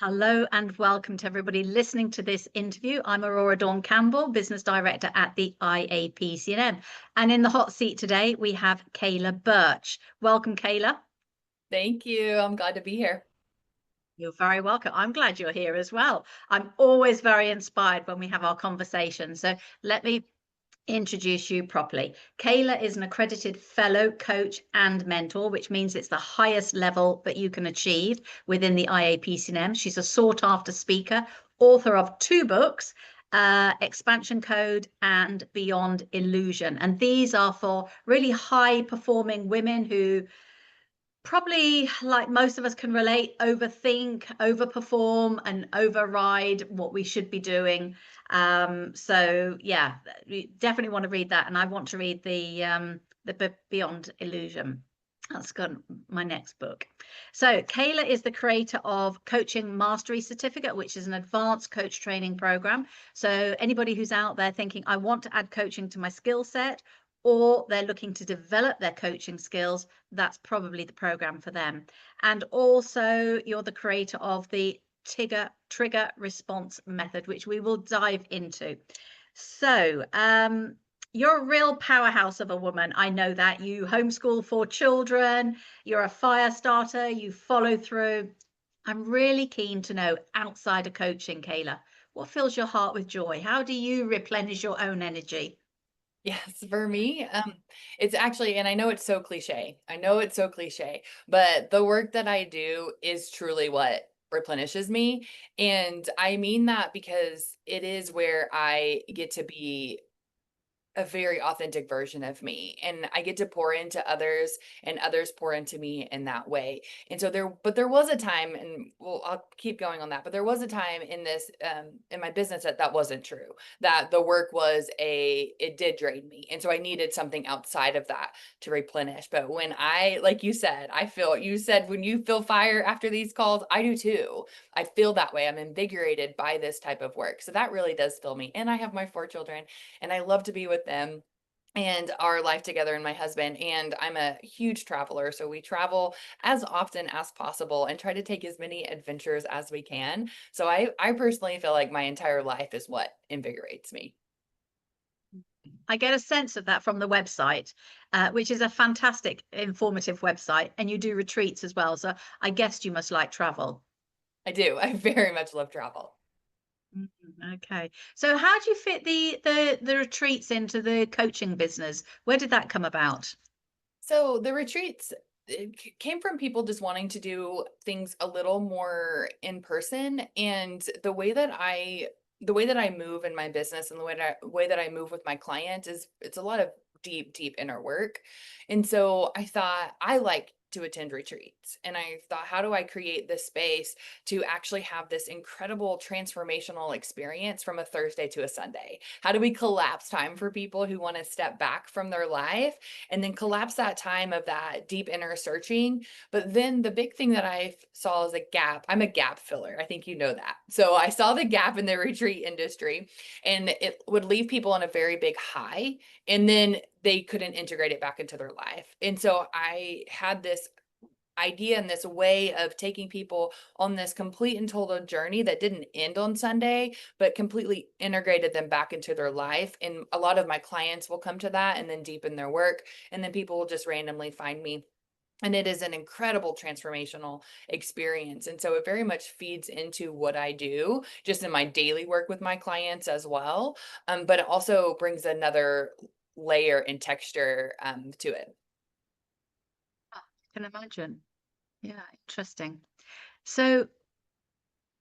Hello and welcome to everybody listening to this interview. I'm Aurora Campbell, Business Director at the IAPC&M. And in the hot seat today, we have Kayla Burch. Welcome, Kayla. Thank you. I'm glad to be here. You're very welcome. I'm glad you're here as well. I'm always very inspired when we have our conversation. So let me introduce you properly. Kayla is an accredited fellow, coach, and mentor, which means it's the highest level that you can achieve within the IAPC&M. She's a sought-after speaker, author of 2 books, Expansion Code and Beyond Illusion. And these are for really high-performing women who probably, like most of us can relate, overthink, overperform, and override what we should be doing. So yeah, we definitely want to read that, and I want to read the Beyond Illusion. That's got my next book. So Kayla is the creator of Coaching Mastery Certificate, which is an advanced coach training program. So anybody who's out there thinking, I want to add coaching to my skill set, or they're looking to develop their coaching skills, that's probably the program for them. And also, you're the creator of the trigger response method, which we will dive into. So, you're a real powerhouse of a woman. I know that. You homeschool 4 children, you're a fire starter, you follow through. I'm really keen to know, outside of coaching, Kayla, what fills your heart with joy? How do you replenish your own energy? Yes, for me, it's actually, and I know it's so cliche. I know it's so cliche, but the work that I do is truly what replenishes me. And I mean that because it is where I get to be a very authentic version of me, and I get to pour into others and others pour into me in that way. And so there was a time, and well, I'll keep going on that, but there was a time in this in my business that wasn't true, that the work it did drain me, and so I needed something outside of that to replenish. But when I, like you said, you said when you feel fire after these calls, I do too. I feel that way. I'm invigorated by this type of work, so that really does fill me. And I have my 4 children, and I love to be with them and our life together, and my husband. And I'm a huge traveler, so we travel as often as possible and try to take as many adventures as we can. So I personally feel like my entire life is what invigorates me. I get a sense of that from the website, which is a fantastic, informative website, and you do retreats as well. So I guessed you must like travel. I do. I very much love travel. Okay. So how do you fit the retreats into the coaching business? Where did that come about? So the retreats, came from people just wanting to do things a little more in person. And the way that I move in my business, and the way that I move with my clients, is it's a lot of deep inner work. And so I thought, I like to attend retreats, and I thought, how do I create this space to actually have this incredible transformational experience from a Thursday to a Sunday? How do we collapse time for people who want to step back from their life, and then collapse that time of that deep inner searching? But then the big thing that I saw is a gap. I'm a gap filler. I think you know that. So I saw the gap in the retreat industry, and it would leave people on a very big high, and then they couldn't integrate it back into their life. And so I had this idea and this way of taking people on this complete and total journey that didn't end on Sunday, but completely integrated them back into their life. And a lot of my clients will come to that and then deepen their work. And then people will just randomly find me. And it is an incredible transformational experience. And so it very much feeds into what I do just in my daily work with my clients as well. But it also brings another layer and texture to it. I can imagine. Yeah, interesting. So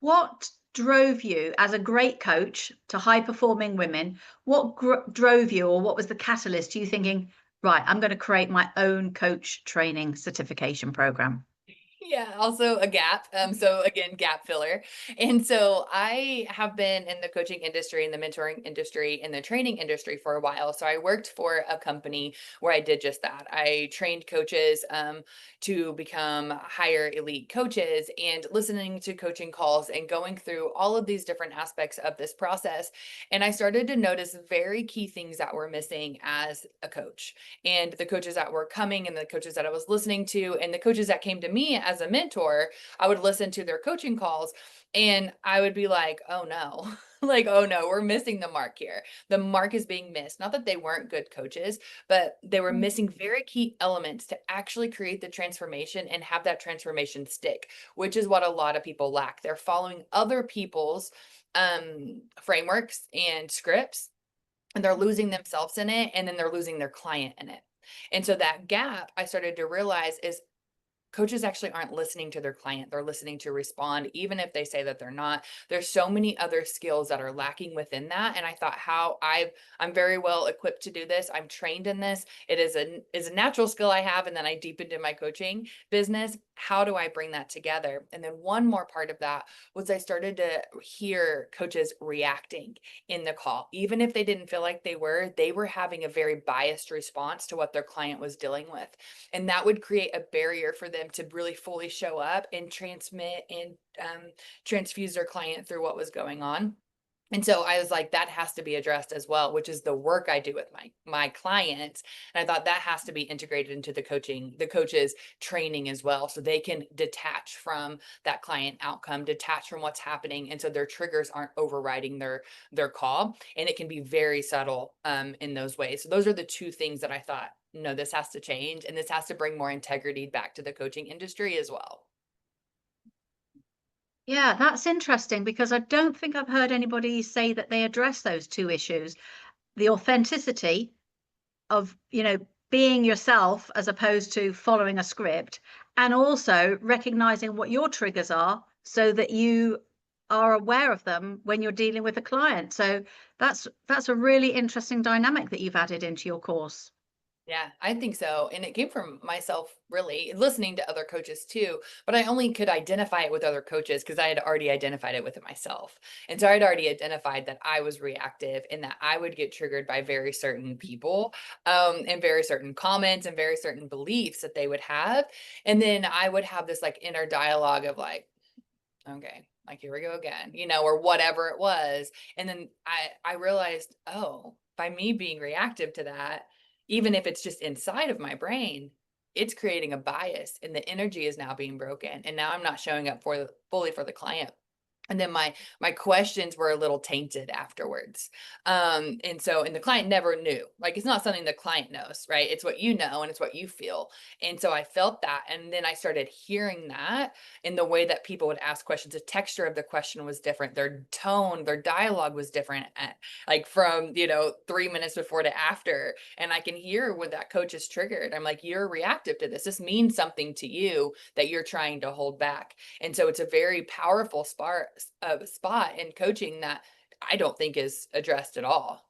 what drove you as a great coach to high performing women? What drove you, or what was the catalyst to you thinking, right, I'm going to create my own coach training certification program? Yeah, also a gap. So again, gap filler. And so I have been in the coaching industry, in the mentoring industry, in the training industry for a while. So I worked for a company where I did just that. I trained coaches to become higher elite coaches, and listening to coaching calls and going through all of these different aspects of this process. And I started to notice very key things that were missing as a coach. And the coaches that were coming, and the coaches that I was listening to, and the coaches that came to me as a mentor, I would listen to their coaching calls and I would be like, oh no, like, oh no, we're missing the mark here. The mark is being missed. Not that they weren't good coaches, but they were missing very key elements to actually create the transformation and have that transformation stick, which is what a lot of people lack. They're following other people's frameworks and scripts, and they're losing themselves in it, and then they're losing their client in it. And so that gap I started to realize is coaches actually aren't listening to their client. They're listening to respond, even if they say that they're not. There's so many other skills that are lacking within that. And I thought I'm very well equipped to do this. I'm trained in this. It is a natural skill I have. And then I deepened in my coaching business. How do I bring that together? And then one more part of that was I started to hear coaches reacting in the call. Even if they didn't feel like they were having a very biased response to what their client was dealing with. And that would create a barrier for them to really fully show up and transmit and transfuse their client through what was going on. And so I was like, that has to be addressed as well, which is the work I do with my clients. And I thought that has to be integrated into the coach's training as well, so they can detach from that client outcome, detach from what's happening, and so their triggers aren't overriding their call. And it can be very subtle in those ways. So those are the two things that I thought, no, this has to change, and this has to bring more integrity back to the coaching industry as well. Yeah, that's interesting because I don't think I've heard anybody say that they address those two issues. The authenticity of, being yourself as opposed to following a script, and also recognizing what your triggers are so that you are aware of them when you're dealing with a client. So that's a really interesting dynamic that you've added into your course. Yeah, I think so. And it came from myself, really, listening to other coaches too. But I only could identify it with other coaches because I had already identified it with myself. And so I'd already identified that I was reactive and that I would get triggered by very certain people and very certain comments and very certain beliefs that they would have. And then I would have this like inner dialogue of like, okay, like here we go again, or whatever it was. And then I realized, oh, by me being reactive to that, even if it's just inside of my brain, it's creating a bias and the energy is now being broken. And now I'm not showing up fully for the client. And then my questions were a little tainted afterwards. And the client never knew. Like, it's not something the client knows, right? It's what you know and it's what you feel. And so I felt that. And then I started hearing that in the way that people would ask questions. The texture of the question was different. Their tone, their dialogue was different like from, 3 minutes before to after. And I can hear when that coach is triggered. I'm like, you're reactive to this. This means something to you that you're trying to hold back. And so it's a very powerful spot in coaching that I don't think is addressed at all.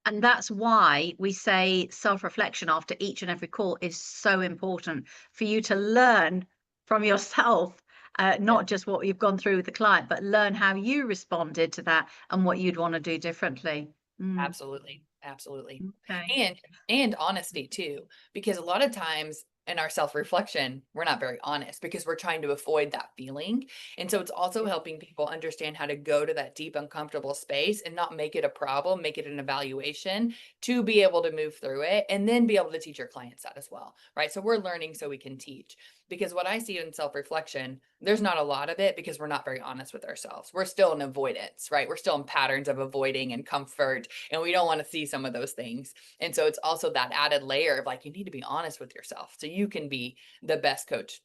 And that's why we say self-reflection after each and every call is so important for you to learn from yourself, Yeah, not just what you've gone through with the client, but learn how you responded to that and what you'd want to do differently. Mm, absolutely. Absolutely. okay. And honesty too, because a lot of times in our self-reflection, we're not very honest because we're trying to avoid that feeling. And so it's also helping people understand how to go to that deep, uncomfortable space and not make it a problem, make it an evaluation to be able to move through it and then be able to teach your clients that as well. Right. So we're learning so we can teach. Because what I see in self-reflection, there's not a lot of it because we're not very honest with ourselves. We're still in avoidance, right? We're still in patterns of avoiding and comfort, and we don't want to see some of those things. And so it's also that added layer of like, you need to be honest with yourself so you can be the best coach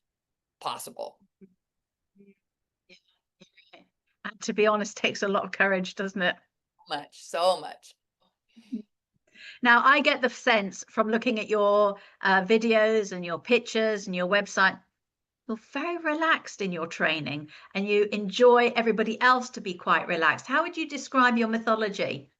possible. Yeah. And to be honest, takes a lot of courage, doesn't it? So much. Now, I get the sense from looking at your videos and your pictures and your website, you're very relaxed in your training and you enjoy everybody else to be quite relaxed. How would you describe your mythology?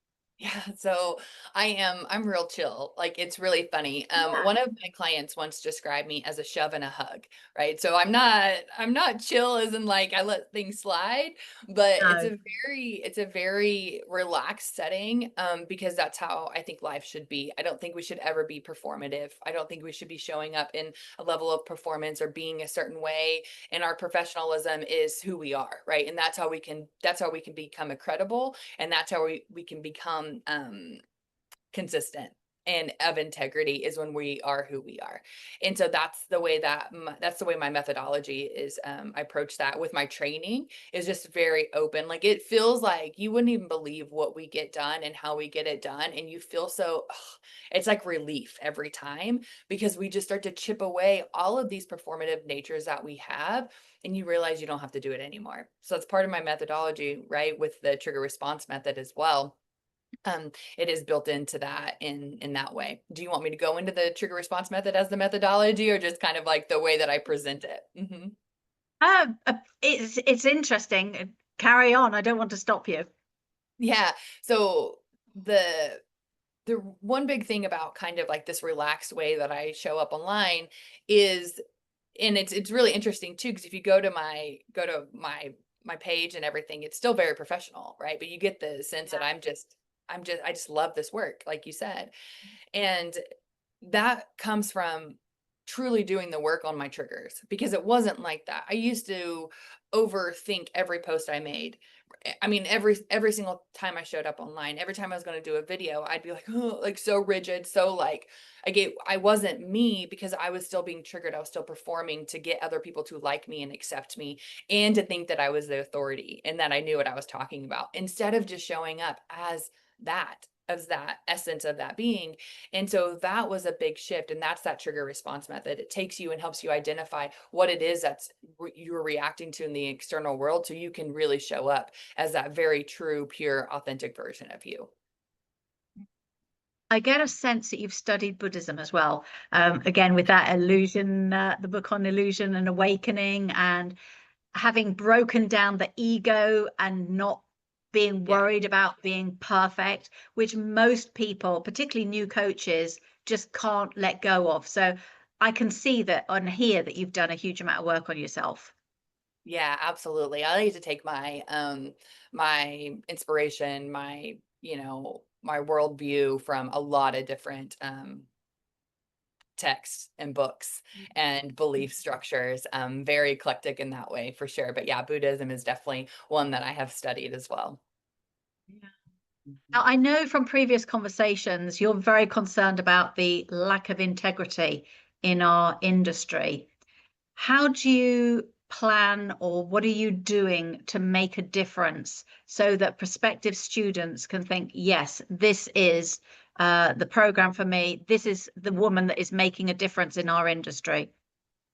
Yeah, so I'm real chill. Like, it's really funny. Yeah. One of my clients once described me as a shove and a hug, right? So I'm not chill as in like I let things slide, but No. it's a very relaxed setting because that's how I think life should be. I don't think we should ever be performative. I don't think we should be showing up in a level of performance or being a certain way. And our professionalism is who we are, right? And that's how we can become credible, and that's how we can become consistent and of integrity is when we are who we are. And so that's the way that my methodology is. I approach that with my training is just very open. Like it feels like you wouldn't even believe what we get done and how we get it done. And you feel so, it's like relief every time because we just start to chip away all of these performative natures that we have, and you realize you don't have to do it anymore. So it's part of my methodology, right? With the trigger response method as well. It is built into that in that way. Do you want me to go into the trigger response method as the methodology, or just kind of like the way that I present it? It's interesting. Carry on. I don't want to stop you. Yeah. So the one big thing about kind of like this relaxed way that I show up online is, and it's really interesting too, because if you go to my page and everything, it's still very professional, right? But you get the sense that I just love this work, like you said. And that comes from truly doing the work on my triggers, because it wasn't like that. I used to overthink every post I made. I mean, every single time I showed up online, every time I was going to do a video, I'd be like, oh, like so rigid, so like I wasn't me, because I was still being triggered. I was still performing to get other people to like me and accept me, and to think that I was the authority and that I knew what I was talking about, instead of just showing up as that essence of that being. And so that was a big shift. And that's that trigger response method. It takes you and helps you identify what it is that's you're reacting to in the external world, so you can really show up as that very true, pure, authentic version of you. I get a sense that you've studied Buddhism as well. Again, with that illusion, the book on illusion and awakening, and having broken down the ego and not being Yeah. worried about being perfect, which most people, particularly new coaches, just can't let go of. So I can see that on here that you've done a huge amount of work on yourself. Yeah, absolutely. I like to take my inspiration, my worldview from a lot of different texts and books and belief structures. Very eclectic in that way, for sure. But yeah, Buddhism is definitely one that I have studied as well. Yeah. Now, I know from previous conversations, you're very concerned about the lack of integrity in our industry. How do you plan, or what are you doing to make a difference so that prospective students can think, yes, this is the program for me. This is the woman that is making a difference in our industry.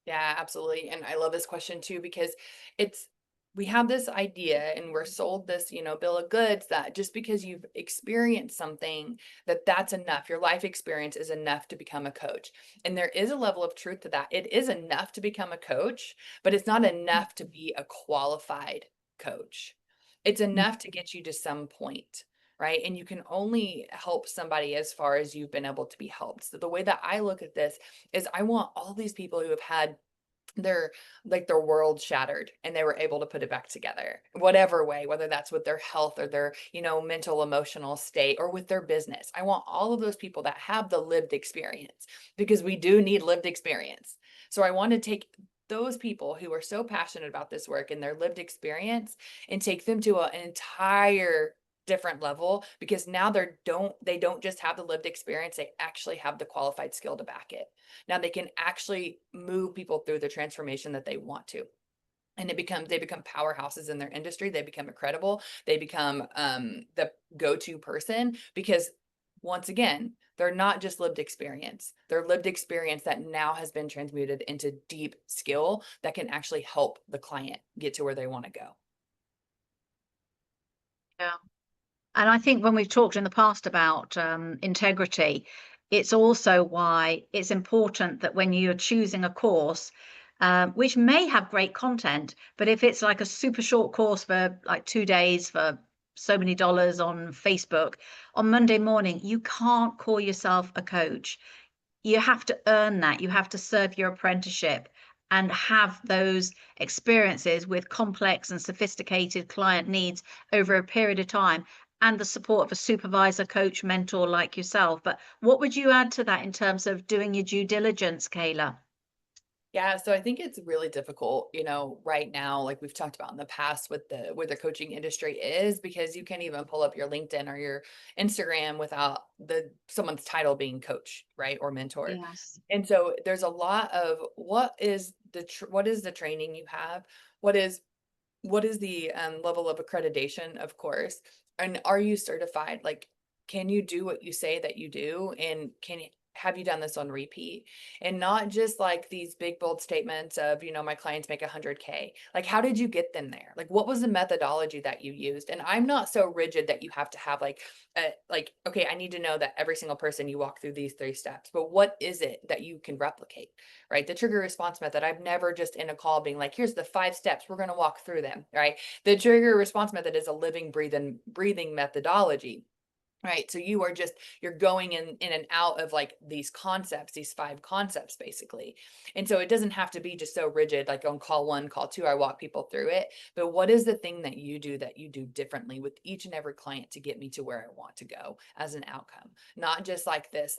Yeah, absolutely. And I love this question too, because it's, we have this idea and we're sold this, bill of goods that just because you've experienced something, that's enough. Your life experience is enough to become a coach. And there is a level of truth to that. It is enough to become a coach, but it's not enough to be a qualified coach. It's enough to get you to some point. Right. And you can only help somebody as far as you've been able to be helped. So the way that I look at this is I want all these people who have had their world shattered and they were able to put it back together, whatever way, whether that's with their health or their, mental, emotional state, or with their business. I want all of those people that have the lived experience, because we do need lived experience. So I want to take those people who are so passionate about this work and their lived experience and take them to an entire different level, because now they don't just have the lived experience, they actually have the qualified skill to back it. Now they can actually move people through the transformation that they want to, and they become powerhouses in their industry. They become credible. They become the go-to person, because once again, they're not just lived experience. They're lived experience that now has been transmuted into deep skill that can actually help the client get to where they want to go. Yeah. And I think when we've talked in the past about integrity, it's also why it's important that when you're choosing a course, which may have great content, but if it's like a super short course for like 2 days for so many dollars on Facebook, on Monday morning, you can't call yourself a coach. You have to earn that. You have to serve your apprenticeship and have those experiences with complex and sophisticated client needs over a period of time, and the support of a supervisor, coach, mentor like yourself. But what would you add to that in terms of doing your due diligence, Kayla? Yeah, so I think it's really difficult, right now, like we've talked about in the past with the where the coaching industry is, because you can't even pull up your LinkedIn or your Instagram without the someone's title being coach, right? Or mentor. Yes. And so there's a lot of what is the training you have? What is the level of accreditation, of course, and are you certified? Like, can you do what you say that you do, and have you done this on repeat? And not just like these big bold statements of, my clients make 100K. Like, how did you get them there? Like, what was the methodology that you used? And I'm not so rigid that you have to have okay, I need to know that every single person you walk through these 3 steps, but what is it that you can replicate? Right? The trigger response method. I've never just in a call being like, here's the 5 steps, we're going to walk through them, right? The trigger response method is a living, breathing methodology. Right. So you're going in and out of like these concepts, these 5 concepts, basically. And so it doesn't have to be just so rigid, like on call 1, call 2, I walk people through it. But what is the thing that you do differently with each and every client to get me to where I want to go as an outcome? Not just like this,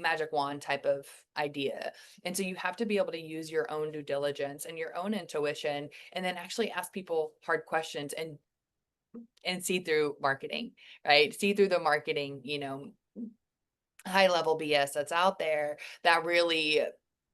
magic wand type of idea. And so you have to be able to use your own due diligence and your own intuition, and then actually ask people hard questions and see through marketing, right? See through the marketing, high level BS that's out there that really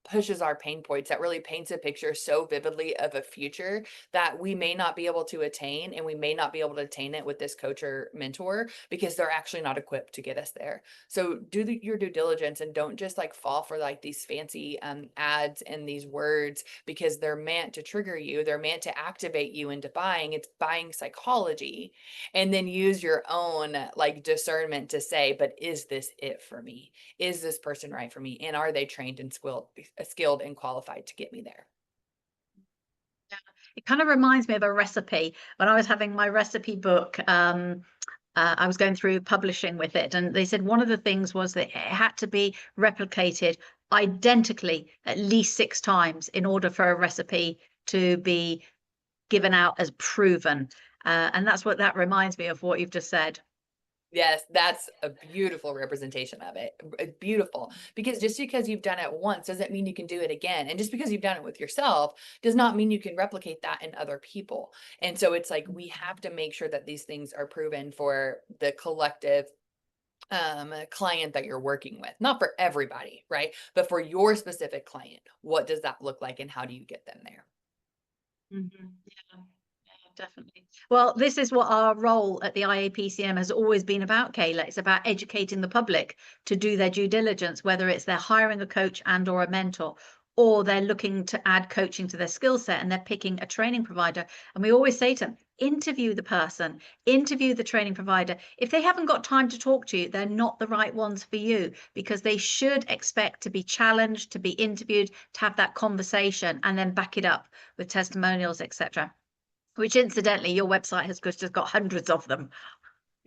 pushes our pain points, that really paints a picture so vividly of a future that we may not be able to attain, and we may not be able to attain it with this coach or mentor because they're actually not equipped to get us there. So do your due diligence, and don't just like fall for like these fancy ads and these words, because they're meant to trigger you, they're meant to activate you into buying. It's buying psychology. And then use your own like discernment to say, but is this it for me? Is this person right for me? And are they trained and skilled and qualified to get me there? It kind of reminds me of a recipe. When I was having my recipe book, I was going through publishing with it, and they said one of the things was that it had to be replicated identically at least 6 times in order for a recipe to be given out as proven. And that's what that reminds me of what you've just said. Yes, that's a beautiful representation of it. Beautiful. Because just because you've done it once doesn't mean you can do it again. And just because you've done it with yourself does not mean you can replicate that in other people. And so it's like we have to make sure that these things are proven for the collective client that you're working with. Not for everybody, right? But for your specific client, what does that look like and how do you get them there? Yeah, definitely. Well, this is what our role at the IAPCM has always been about, Kayla. It's about educating the public to do their due diligence, whether it's they're hiring a coach and or a mentor, or they're looking to add coaching to their skill set and they're picking a training provider. And we always say to them, interview the person, interview the training provider. If they haven't got time to talk to you, they're not the right ones for you, because they should expect to be challenged, to be interviewed, to have that conversation, and then back it up with testimonials, etc. Which incidentally, your website has just got hundreds of them.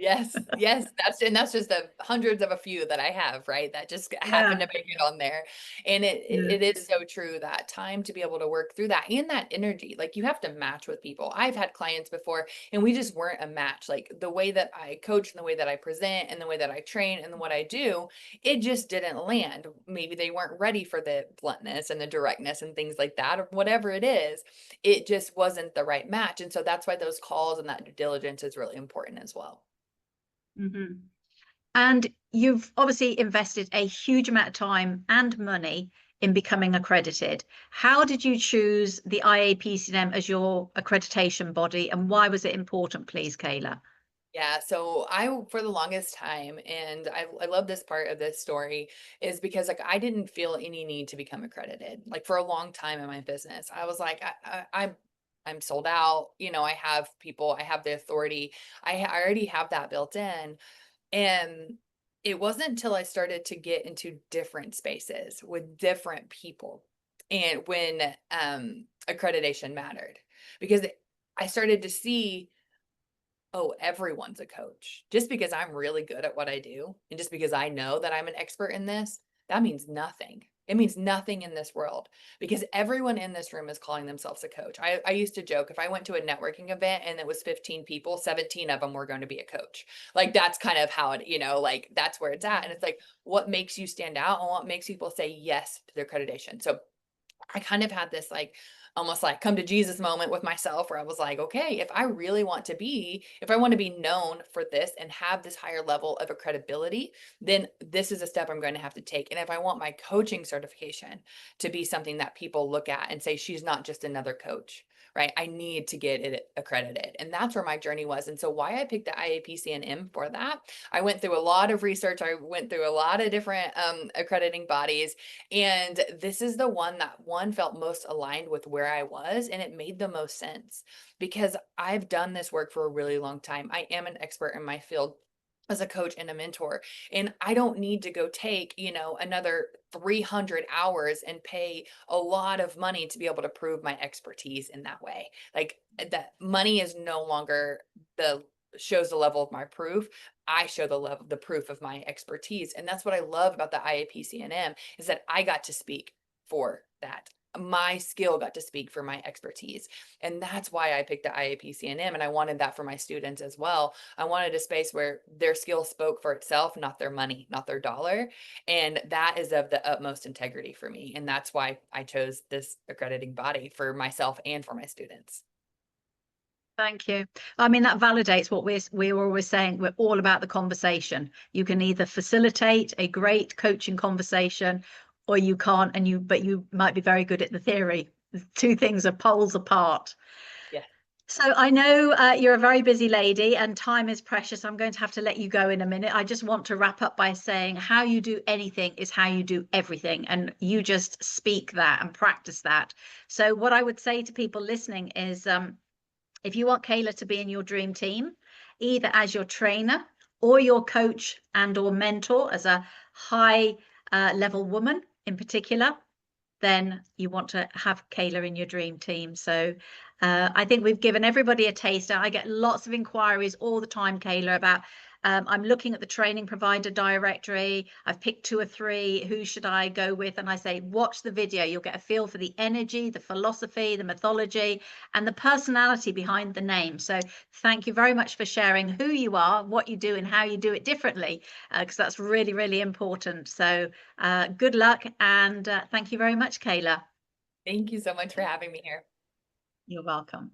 Yes, yes, that's just the hundreds of a few that I have, right? That just happen Yeah. to make it on there. And Yeah. it is so true, that time to be able to work through that and that energy. Like you have to match with people. I've had clients before and we just weren't a match. Like the way that I coach and the way that I present and the way that I train and what I do, it just didn't land. Maybe they weren't ready for the bluntness and the directness and things like that, or whatever it is. It just wasn't the right match. And so that's why those calls and that due diligence is really important as well. Mhm. And you've obviously invested a huge amount of time and money in becoming accredited. How did you choose the IAPCM as your accreditation body, and why was it important, please, Kayla? Yeah, so for the longest time, and I love this part of this story, is because like I didn't feel any need to become accredited. Like for a long time in my business, I was like, I'm sold out. I have people, I have the authority, I already have that built in. And it wasn't until I started to get into different spaces with different people, and when accreditation mattered, because I started to see, oh, everyone's a coach. Just because I'm really good at what I do and just because I know that I'm an expert in this, that means nothing. It means nothing in this world because everyone in this room is calling themselves a coach. I used to joke if I went to a networking event and it was 15 people, 17 of them were going to be a coach. Like that's kind of how it, like that's where it's at. And it's like, what makes you stand out and what makes people say yes to their accreditation? So I kind of had this like almost like come to Jesus moment with myself where I was like, okay, if I want to be known for this and have this higher level of a credibility, then this is a step I'm going to have to take. And if I want my coaching certification to be something that people look at and say, she's not just another coach, right? I need to get it accredited. And that's where my journey was. And so why I picked the IAPC&M for that, I went through a lot of research. I went through a lot of different accrediting bodies. And this is the one that felt most aligned with where I was. And it made the most sense because I've done this work for a really long time. I am an expert in my field as a coach and a mentor. And I don't need to go take, another 300 hours and pay a lot of money to be able to prove my expertise in that way. Like that money is no longer shows the level of my proof. I show the proof of my expertise. And that's what I love about the IAPC&M is that I got to speak for that. My skill got to speak for my expertise. And that's why I picked the IAPC&M. And I wanted that for my students as well. I wanted a space where their skill spoke for itself, not their money, not their dollar. And that is of the utmost integrity for me. And that's why I chose this accrediting body for myself and for my students. Thank you. I mean, that validates what we're always saying. We're all about the conversation. You can either facilitate a great coaching conversation or you can't, but you might be very good at the theory. The two things are poles apart. Yeah. So I know you're a very busy lady and time is precious. I'm going to have to let you go in a minute. I just want to wrap up by saying how you do anything is how you do everything. And you just speak that and practice that. So what I would say to people listening is, if you want Kayla to be in your dream team, either as your trainer or your coach and or mentor as a high level woman in particular, then you want to have Kayla in your dream team. So I think we've given everybody a taster. I get lots of inquiries all the time, Kayla, about I'm looking at the training provider directory. I've picked 2 or 3. Who should I go with? And I say, watch the video. You'll get a feel for the energy, the philosophy, the mythology, and the personality behind the name. So thank you very much for sharing who you are, what you do, and how you do it differently, because that's really, really important. So good luck. And thank you very much, Kayla. Thank you so much for having me here. You're welcome.